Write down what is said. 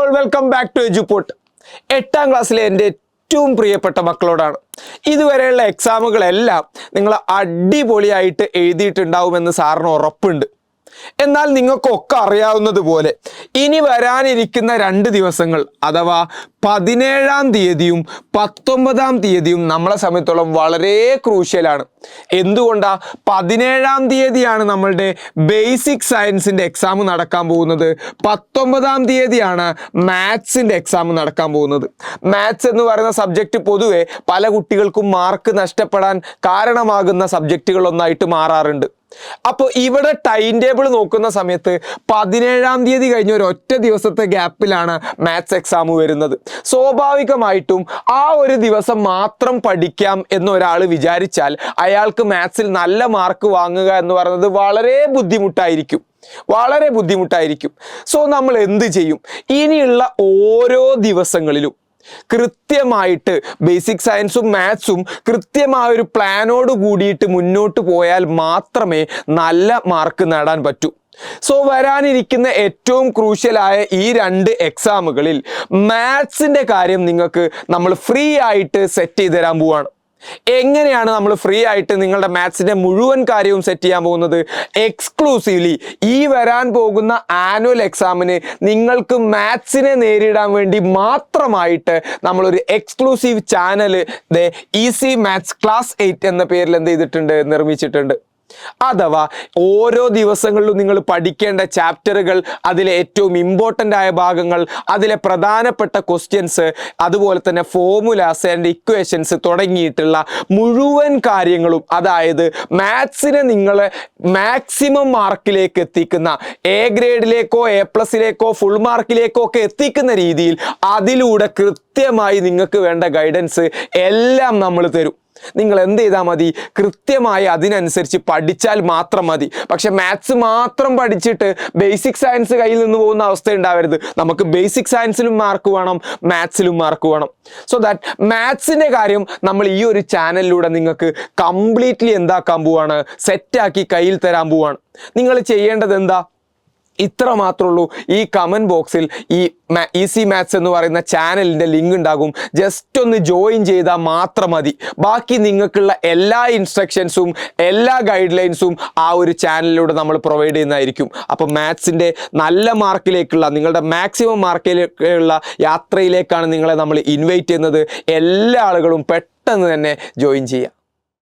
All welcome back to Eduport. 8ാം ക്ലാസ്സിലെ എൻ്റെ ഏറ്റവും പ്രിയപ്പെട്ട മക്കളോടാണ്. ഇതുവരെയുള്ള എക്സാമുകളെല്ലാം നിങ്ങൾ അടിപൊളിയായിട്ട് എഴുതിയിട്ടുണ്ടാവുമെന്ന് സാറിന് ഉറപ്പുണ്ട്. എന്നാൽ നിങ്ങൾക്കൊക്കെ അറിയാവുന്നതുപോലെ ഇനി വരാനിരിക്കുന്ന 2 ദിവസങ്ങൾ അഥവാ 17-ാം തീയതിയും 19-ാം തീയതിയും നമ്മളെ സംബന്ധിച്ചോളം വളരെ ക്രൂഷ്യലാണ്. എന്തുകൊണ്ടാ? 17-ാം തീയതിയാണ് നമ്മളുടെ ബേസിക് സയൻസിൻ്റെ എക്സാം നടക്കാൻ പോകുന്നത്. 19-ാം തീയതിയാണ് മാത്സിൻ്റെ എക്സാം നടക്കാൻ പോകുന്നത്. മാത്സ് എന്ന് പറയുന്ന സബ്ജക്റ്റ് പൊതുവെ പല കുട്ടികൾക്കും മാർക്ക് നഷ്ടപ്പെടാൻ കാരണമാകുന്ന സബ്ജക്റ്റുകളൊന്നായിട്ട് മാറാറുണ്ട്. അപ്പോൾ ഇവിടെ ടൈം ടേബിൾ നോക്കുന്ന സമയത്ത് 17-ാം തീയതി കഴിഞ്ഞ ഒരു ഒറ്റ ദിവസത്തെ ഗ്യാപ്പിലാണ് മാത്സ് എക്സാം വരുന്നത്. സ്വാഭാവികമായിട്ടും ആ ഒരു ദിവസം മാത്രം പഠിക്കാം എന്നൊരാൾ വിചാരിച്ചാൽ അയാൾക്ക് മാത്സിൽ നല്ല മാർക്ക് വാങ്ങുക എന്ന് പറയുന്നത് വളരെ ബുദ്ധിമുട്ടായിരിക്കും. സോ നമ്മൾ എന്ത് ചെയ്യും? ഇനിയുള്ള ഓരോ ദിവസങ്ങളിലും കൃത്യമായിട്ട് ബേസിക് സയൻസും മാത്സും കൃത്യമായൊരു പ്ലാനോട് കൂടിയിട്ട് മുന്നോട്ട് പോയാൽ മാത്രമേ നല്ല മാർക്ക് നേടാൻ പറ്റൂ. സോ വരാനിരിക്കുന്ന ഏറ്റവും ക്രൂഷ്യലായ ഈ 2 എക്സാമുകളിൽ മാത്സിൻ്റെ കാര്യം നിങ്ങൾക്ക് നമ്മൾ ഫ്രീ ആയിട്ട് സെറ്റ് ചെയ്ത് തരാൻ പോവാണ്. എങ്ങനെയാണ് നമ്മൾ ഫ്രീ ആയിട്ട് നിങ്ങളുടെ മാത്സിൻ്റെ മുഴുവൻ കാര്യവും സെറ്റ് ചെയ്യാൻ പോകുന്നത്? എക്സ്ക്ലൂസീവ്ലി ഈ വരാൻ പോകുന്ന ആനുവൽ എക്സാമിന് നിങ്ങൾക്ക് മാത്സിനെ നേരിടാൻ വേണ്ടി മാത്രമായിട്ട് നമ്മളൊരു exclusive channel easy maths class 8 എന്ന പേരിൽ നിർമ്മിച്ചിട്ടുണ്ട്. അഥവാ ഓരോ ദിവസങ്ങളിലും നിങ്ങൾ പഠിക്കേണ്ട ചാപ്റ്ററുകൾ, അതിലെ ഏറ്റവും ഇമ്പോർട്ടൻ്റ് ആയ ഭാഗങ്ങൾ, അതിലെ പ്രധാനപ്പെട്ട ക്വസ്റ്റ്യൻസ്, അതുപോലെ തന്നെ ഫോർമുലാസ് ആൻഡ് ഇക്വേഷൻസ് തുടങ്ങിയിട്ടുള്ള മുഴുവൻ കാര്യങ്ങളും, അതായത് മാത്സിനെ നിങ്ങളെ മാക്സിമം മാർക്കിലേക്ക് എത്തിക്കുന്ന, എ ഗ്രേഡിലേക്കോ A+ലേക്കോ ഫുൾ മാർക്കിലേക്കോ ഒക്കെ എത്തിക്കുന്ന രീതിയിൽ അതിലൂടെ കൃത്യമായി നിങ്ങൾക്ക് വേണ്ട ഗൈഡൻസ് എല്ലാം നമ്മൾ തരും. നിങ്ങൾ എന്ത് ചെയ്താൽ മതി? കൃത്യമായി അതിനനുസരിച്ച് പഠിച്ചാൽ മാത്രം മതി. പക്ഷെ മാത്സ് മാത്രം പഠിച്ചിട്ട് ബേസിക് സയൻസ് കയ്യിൽ നിന്ന് പോകുന്ന അവസ്ഥ ഉണ്ടാവരുത്. നമുക്ക് ബേസിക് സയൻസിലും മാർക്ക് വേണം, മാത്സിലും മാർക്ക് വേണം. സോ ദാറ്റ് മാത്സിൻ്റെ കാര്യം നമ്മൾ ഈ ഒരു ചാനലിലൂടെ നിങ്ങൾക്ക് കംപ്ലീറ്റ്ലി എന്താക്കാൻ പോവാണ്? സെറ്റാക്കി കയ്യിൽ തരാൻ പോവാണ്. നിങ്ങൾ ചെയ്യേണ്ടത് എന്താ? ഇത്ര മാത്രമേ ഉള്ളൂ. ഈ കമൻറ്റ് ബോക്സിൽ ഈ ഈസി മാത്സ് എന്ന് പറയുന്ന ചാനലിൻ്റെ ലിങ്ക് ഉണ്ടാകും. ജസ്റ്റ് ഒന്ന് ജോയിൻ ചെയ്താൽ മാത്രം മതി. ബാക്കി നിങ്ങൾക്കുള്ള എല്ലാ ഇൻസ്ട്രക്ഷൻസും എല്ലാ ഗൈഡ് ലൈൻസും ആ ഒരു ചാനലിലൂടെ നമ്മൾ പ്രൊവൈഡ് ചെയ്യുന്നതായിരിക്കും. അപ്പോൾ മാത്സിൻ്റെ നല്ല മാർക്കിലേക്കുള്ള, നിങ്ങളുടെ മാക്സിമം മാർക്കിലേക്കുള്ള യാത്രയിലേക്കാണ് നിങ്ങളെ നമ്മൾ ഇൻവൈറ്റ് ചെയ്യുന്നത്. എല്ലാ ആളുകളും പെട്ടെന്ന് തന്നെ ജോയിൻ ചെയ്യുക.